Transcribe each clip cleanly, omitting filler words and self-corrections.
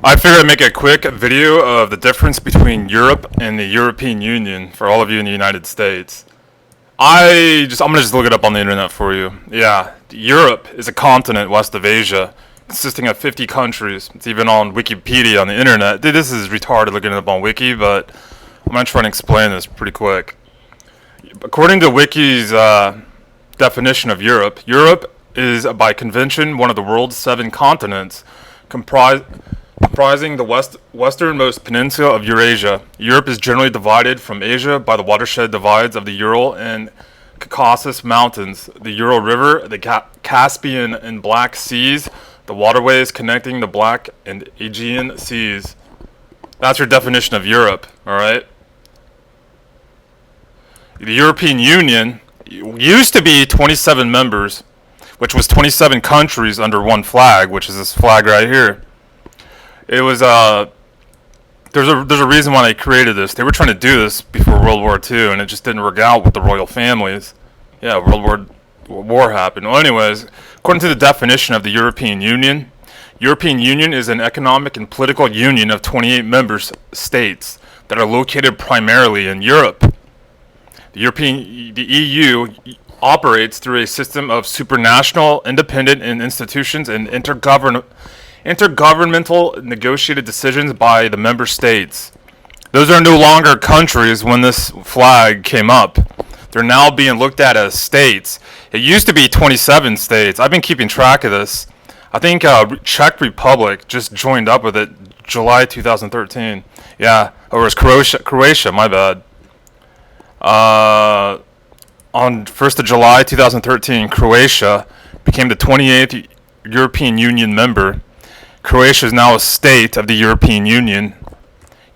I figured I'd make a quick video of the difference between Europe and the European Union for all of you in the United States. I'm gonna just look it up on the internet for you. Yeah, Europe is a continent west of Asia, consisting of 50 countries. It's even on Wikipedia on the internet. Dude, this is retarded looking it up on Wiki, but I'm gonna try and explain this pretty quick. According to Wiki's definition of Europe, Europe is by convention one of the world's 7 continents, comprising the westernmost peninsula of Eurasia. Europe is generally divided from Asia by the watershed divides of the Ural and Caucasus Mountains, the Ural River, the Caspian and Black Seas, the waterways connecting the Black and Aegean Seas. That's your definition of Europe, alright? The European Union used to be 27 members, which was 27 countries under one flag, which is this flag right here. It was there's a reason why they created this. They were trying to do this before World War II, and it just didn't work out with the royal families. Yeah, War happened. Well, anyways, according to the definition of the European Union is an economic and political union of 28 member states that are located primarily in Europe. The EU operates through a system of supranational, independent institutions and intergovernmental negotiated decisions by the member states. Those are no longer countries when this flag came up. They're now being looked at as states. It used to be 27 states. I've been keeping track of this. I think Czech Republic just joined up with it July 2013. Yeah, or it was Croatia, my bad. On 1st of July 2013, Croatia became the 28th European Union member. Croatia is now a state of the European Union.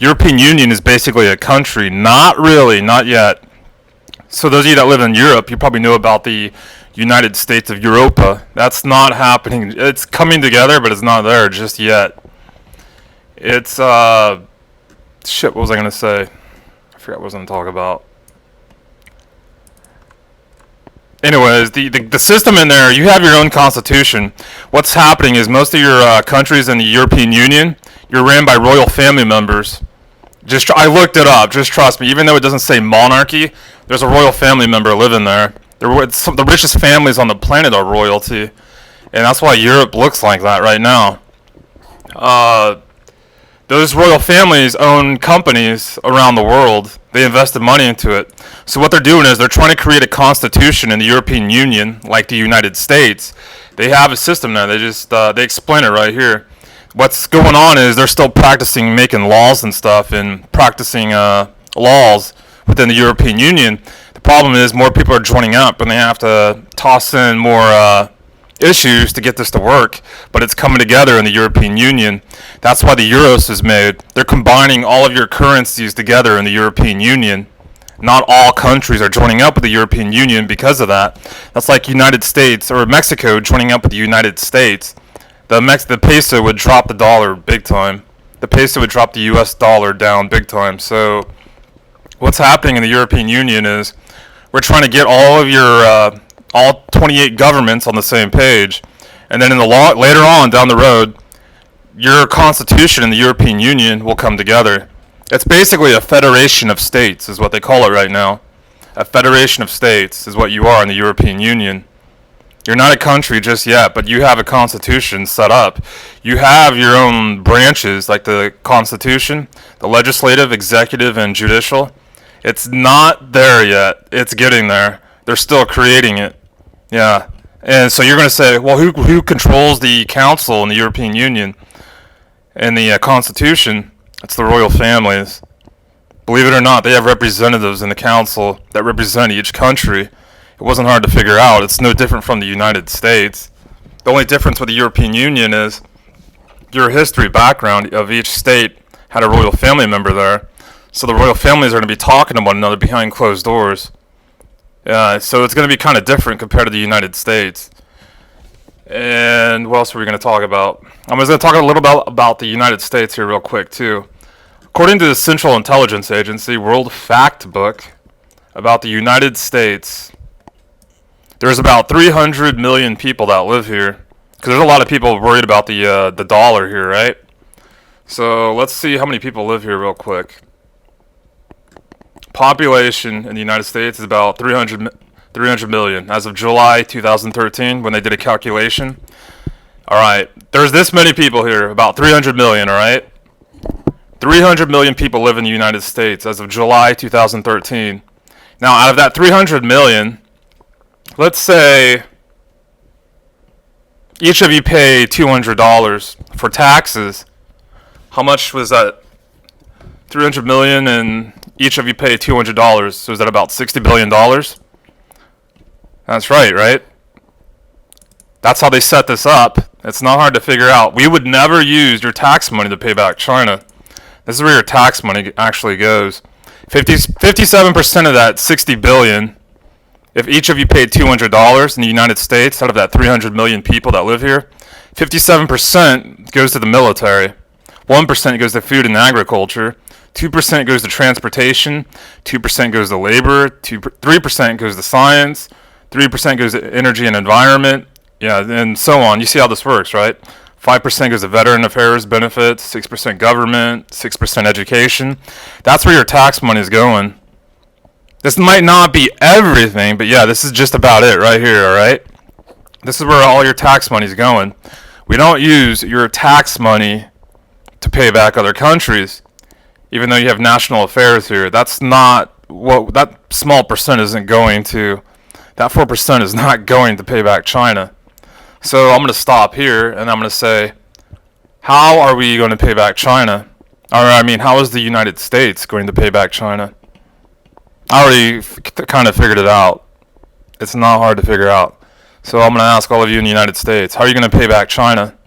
European Union is basically a country. Not really, not yet. So those of you that live in Europe, you probably know about the United States of Europa. That's not happening. It's coming together, but it's not there just yet. It's, shit, what was I going to say? I forgot what I was going to talk about. Anyways, the system in there, you have your own constitution. What's happening is most of your countries in the European Union, you're ran by royal family members. I looked it up, just trust me. Even though it doesn't say monarchy, there's a royal family member living there. The richest families on the planet are royalty. And that's why Europe looks like that right now. Those royal families own companies around the world. They invested money into it. So what they're doing is they're trying to create a constitution in the European Union, like the United States. They have a system there. They explain it right here. What's going on is they're still practicing making laws and stuff and practicing laws within the European Union. The problem is more people are joining up and they have to toss in more issues to get this to work, but it's coming together in the European Union. That's why the Euros is made. They're combining all of your currencies together in the European Union. Not all countries are joining up with the European Union because of that. That's like United States or Mexico joining up with the United States. The peso would drop the dollar big time. The peso would drop the US dollar down big time. So what's happening in the European Union is we're trying to get all of your all 28 governments on the same page, and then later on down the road, your constitution in the European Union will come together. It's basically a federation of states, is what they call it right now. A federation of states is what you are in the European Union. You're not a country just yet, but you have a constitution set up. You have your own branches, like the constitution, the legislative, executive, and judicial. It's not there yet. It's getting there. They're still creating it. Yeah. And so you're going to say, well, who controls the council in the European Union and the Constitution? It's the royal families. Believe it or not, they have representatives in the council that represent each country. It wasn't hard to figure out. It's no different from the United States. The only difference with the European Union is your history background of each state had a royal family member there. So the royal families are going to be talking to one another behind closed doors. So it's going to be kind of different compared to the United States. And what else are we going to talk about? I'm just going to talk a little bit about the United States here real quick too. According to the Central Intelligence Agency World Fact Book about the United States, there's about 300 million people that live here. Because there's a lot of people worried about the dollar here, right? So let's see how many people live here real quick. Population in the United States is about 300 million as of July 2013 when they did a calculation. All right, there's this many people here, about 300 million, all right? 300 million people live in the United States as of July 2013. Now, out of that 300 million, let's say each of you pay $200 for taxes. How much was that? 300 million, and each of you pay $200. So is that about $60 billion? That's right? That's how they set this up. It's not hard to figure out. We would never use your tax money to pay back China. This is where your tax money actually goes. 57% of that 60 billion, if each of you paid $200 in the United States out of that 300 million people that live here, 57% goes to the military. 1% goes to food and agriculture. 2% goes to transportation. 2% goes to labor. 3% goes to science. 3% goes to energy and environment. Yeah, and so on. You see how this works, right? 5% goes to veteran affairs benefits, 6% government, 6% education. That's where your tax money is going. This might not be everything, but yeah, this is just about it right here, all right? This is where all your tax money is going. We don't use your tax money to pay back other countries, even though you have national affairs here. That's not what that small percent isn't going to. That 4% is not going to pay back China. So I'm going to stop here and I'm going to say, how are we going to pay back China? Or I mean, how is the United States going to pay back China? I already kind of figured it out. It's not hard to figure out. So I'm going to ask all of you in the United States, how are you going to pay back China?